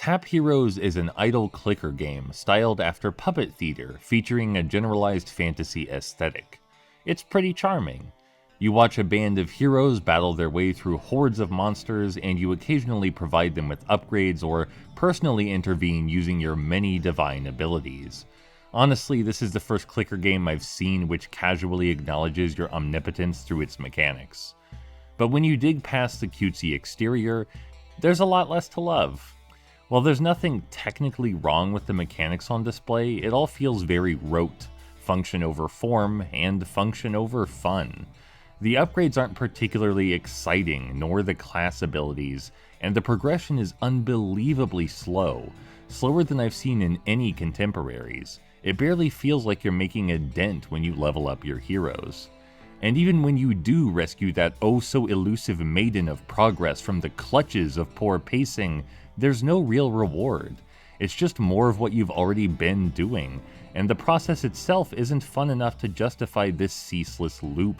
Tap Heroes is an idle clicker game styled after puppet theater, featuring a generalized fantasy aesthetic. It's pretty charming. You watch a band of heroes battle their way through hordes of monsters, and you occasionally provide them with upgrades or personally intervene using your many divine abilities. Honestly, this is the first clicker game I've seen which casually acknowledges your omnipotence through its mechanics. But when you dig past the cutesy exterior, there's a lot less to love. While there's nothing technically wrong with the mechanics on display, it all feels very rote, function over form, and function over fun. The upgrades aren't particularly exciting, nor the class abilities, and the progression is unbelievably slow, slower than I've seen in any contemporaries. It barely feels like you're making a dent when you level up your heroes. And even when you do rescue that oh-so-elusive maiden of progress from the clutches of poor pacing, there's no real reward. It's just more of what you've already been doing, and the process itself isn't fun enough to justify this ceaseless loop.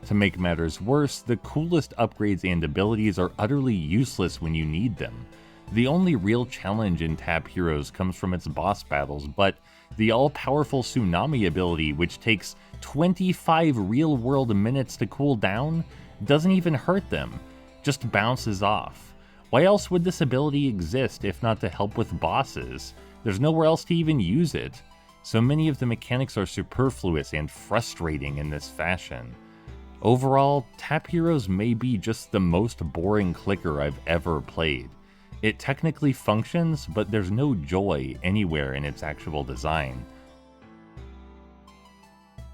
To make matters worse, the coolest upgrades and abilities are utterly useless when you need them. The only real challenge in Tap Heroes comes from its boss battles, but the all-powerful Tsunami ability, which takes 25 real-world minutes to cool down, doesn't even hurt them, just bounces off. Why else would this ability exist if not to help with bosses? There's nowhere else to even use it. So many of the mechanics are superfluous and frustrating in this fashion. Overall, Tap Heroes may be just the most boring clicker I've ever played. It technically functions, but there's no joy anywhere in its actual design.